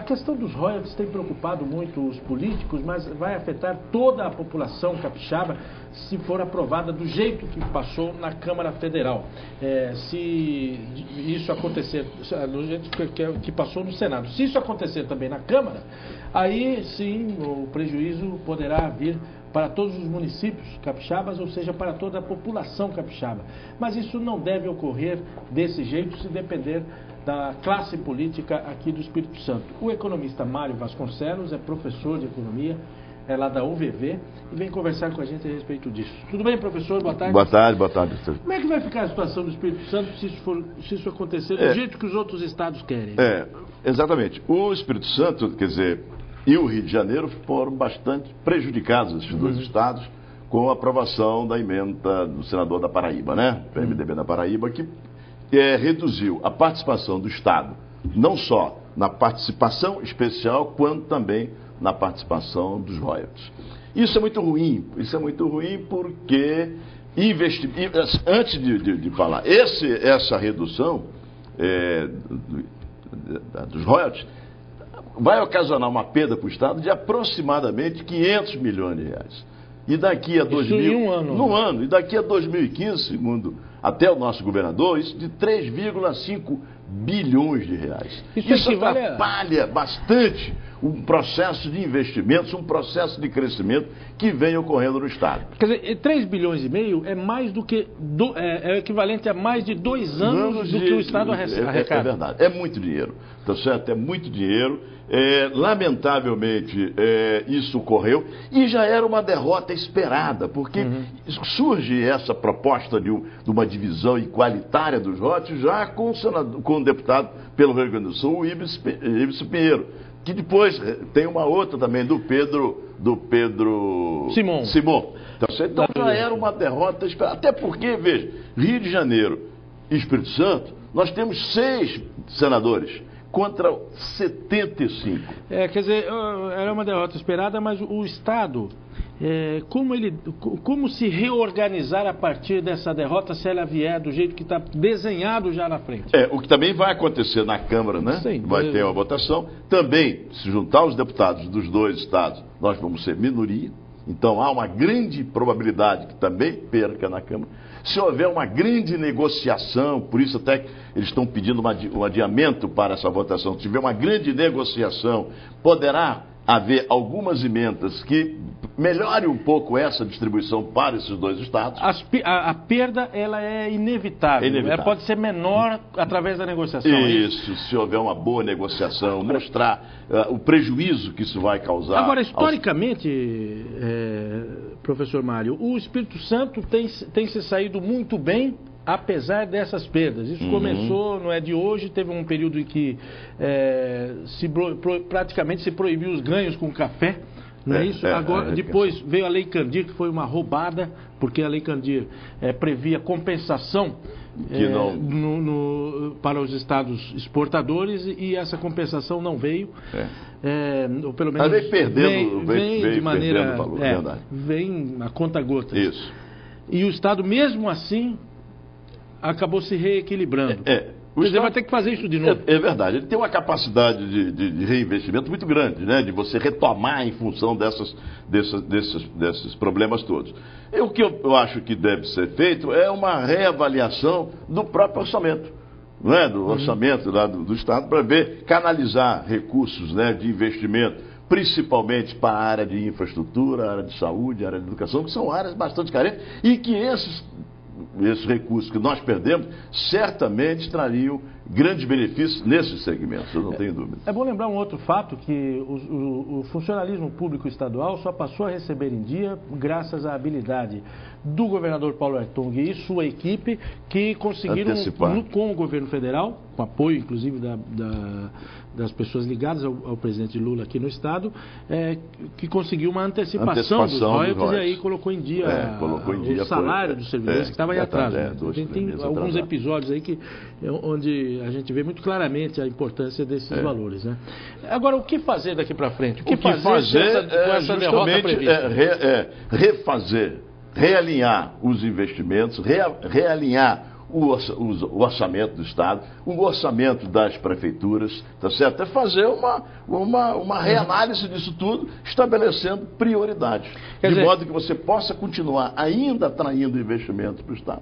questão dos royalties tem preocupado muito os políticos, mas vai afetar toda a população capixaba se for aprovada do jeito que passou na Câmara Federal. Se isso acontecer, do jeito que passou no Senado, se isso acontecer também na Câmara, aí sim o prejuízo poderá vir para todos os municípios capixabas, ou seja, para toda a população capixaba. Mas isso não deve ocorrer desse jeito se depender da classe política aqui do Espírito Santo. O economista Mário Vasconcelos é professor de economia, é lá da UVV, e vem conversar com a gente a respeito disso. Tudo bem, professor? Boa tarde. Boa tarde, boa tarde. Como é que vai ficar a situação do Espírito Santo se isso acontecer do jeito que os outros estados querem? Exatamente. O Espírito Santo, quer dizer, e o Rio de Janeiro foram bastante prejudicados, esses dois estados, com a aprovação da emenda do senador da Paraíba, né? O PMDB da Paraíba, que reduziu a participação do Estado, não só na participação especial, quanto também na participação dos royalties. Isso é muito ruim porque, antes de falar, essa redução dos royalties vai ocasionar uma perda para o Estado de aproximadamente 500 milhões de reais. E daqui a 2000, e daqui a 2015, segundo até o nosso governador, isso de 3,5 bilhões de reais. Isso atrapalha bastante um processo de investimentos, um processo de crescimento que vem ocorrendo no Estado. Quer dizer, 3 bilhões e meio é mais do que é equivalente a mais de 2 anos do que o Estado arrecada. É verdade, é muito dinheiro, tá certo? É muito dinheiro. Lamentavelmente, isso ocorreu e já era uma derrota esperada, porque surge essa proposta de uma divisão igualitária dos votos já com o deputado pelo Rio Grande do Sul, o Ibsen Pinheiro, que depois tem uma outra também do Pedro Simon. Então já era uma derrota esperada, até porque, veja, Rio de Janeiro e Espírito Santo, nós temos 6 senadores contra 75. Quer dizer, era uma derrota esperada, mas o Estado, como se reorganizar a partir dessa derrota, se ela vier do jeito que está desenhado já na frente? O que também vai acontecer na Câmara, né? Sim, vai ter uma votação. Também, se juntar os deputados dos dois estados, nós vamos ser minoria. Então há uma grande probabilidade que também perca na Câmara. Se houver uma grande negociação, por isso até que eles estão pedindo um adiamento para essa votação, se tiver uma grande negociação, poderá haver algumas emendas que melhore um pouco essa distribuição para esses dois estados. A perda, ela é inevitável. Ela pode ser menor através da negociação. Isso, se houver uma boa negociação, mostrar o prejuízo que isso vai causar. Agora, historicamente, professor Mário, o Espírito Santo tem se saído muito bem, apesar dessas perdas. Isso começou, não é de hoje, teve um período em que praticamente se proibiu os ganhos com café, não é isso? Agora, depois veio a Lei Candir, que foi uma roubada, porque a Lei Candir previa compensação para os estados exportadores e essa compensação não veio. Ou pelo menos vem de maneira vem a conta gotas. Isso. E o Estado, mesmo assim, acabou se reequilibrando. Você vai ter que fazer isso de novo. É verdade. Ele tem uma capacidade de reinvestimento muito grande, né? De você retomar em função desses problemas todos. E o que eu acho que deve ser feito é uma reavaliação do próprio orçamento, não é? Do orçamento lá do Estado, para ver, canalizar recursos, né, de investimento, principalmente para a área de infraestrutura, a área de saúde, a área de educação, que são áreas bastante carentes e que esses recursos que nós perdemos certamente trariam grandes benefícios nesses segmentos, eu não tenho dúvida. É bom lembrar um outro fato, que o funcionalismo público estadual só passou a receber em dia graças à habilidade do governador Paulo Ertung e sua equipe, que conseguiram, com o governo federal, com apoio inclusive das pessoas ligadas ao presidente Lula aqui no estado, que conseguiu uma antecipação dos royalties e aí colocou em dia, o salário dos servidores que estava aí atrás. Tem alguns episódios aí onde a gente vê muito claramente a importância desses valores, né? Agora, o que fazer daqui para frente? O que fazer com essa derrota prevista? Realinhar os investimentos, realinhar o orçamento do Estado, o orçamento das prefeituras, tá certo? É fazer uma reanálise disso tudo, estabelecendo prioridades, de modo que você possa continuar ainda atraindo investimentos para o Estado.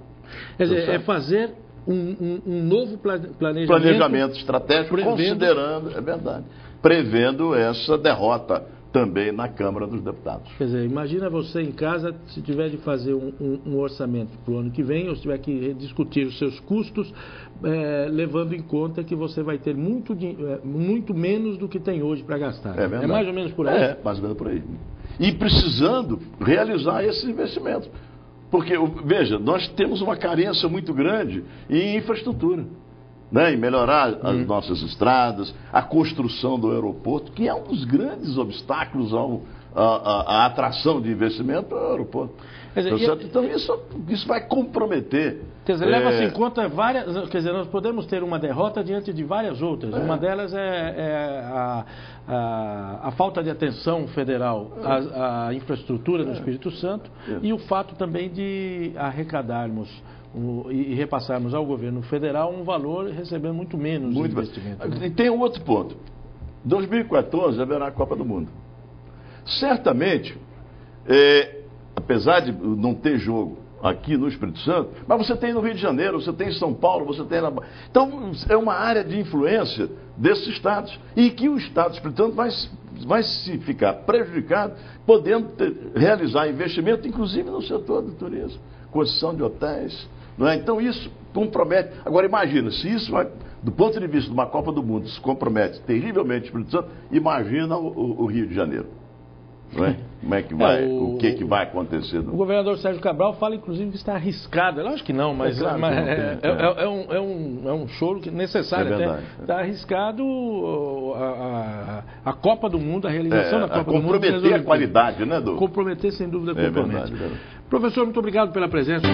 Quer dizer, é fazer um novo planejamento estratégico, considerando, é verdade, prevendo essa derrota também na Câmara dos Deputados. Quer dizer, imagina você em casa, se tiver de fazer um orçamento para o ano que vem, ou se tiver que discutir os seus custos, levando em conta que você vai ter muito menos do que tem hoje para gastar. É mais ou menos por aí? É, mais ou menos por aí. E precisando realizar esses investimentos. Porque, veja, nós temos uma carência muito grande em infraestrutura. Né, em melhorar as nossas estradas, a construção do aeroporto, que é um dos grandes obstáculos à atração de investimento para o aeroporto. Então isso vai comprometer. Quer dizer, leva-se em conta várias. Quer dizer, nós podemos ter uma derrota diante de várias outras. Uma delas é a falta de atenção federal à infraestrutura no Espírito Santo e o fato também de arrecadarmos e repassarmos ao governo federal um valor recebendo muito menos de investimento. E tem um outro ponto. 2014 haverá a Copa do Mundo. Certamente, apesar de não ter jogo aqui no Espírito Santo, mas você tem no Rio de Janeiro, você tem em São Paulo, você tem na... Então, é uma área de influência desses estados. E que o Estado do Espírito Santo vai se ficar prejudicado, podendo realizar investimento, inclusive no setor do turismo, construção de hotéis. Não é? Então isso compromete. Agora imagina, se isso vai, do ponto de vista de uma Copa do Mundo, se compromete terrivelmente o Espírito Santo, imagina o Rio de Janeiro. Não é? Como é que vai, o que vai acontecer? O governador Sérgio Cabral fala, inclusive, que está arriscado. Eu acho que não, mas é um choro necessário. Está arriscado a Copa do Mundo, a realização da Copa do Mundo. Comprometer a qualidade, né, Comprometer, sem dúvida, compromete. Professor, muito obrigado pela presença.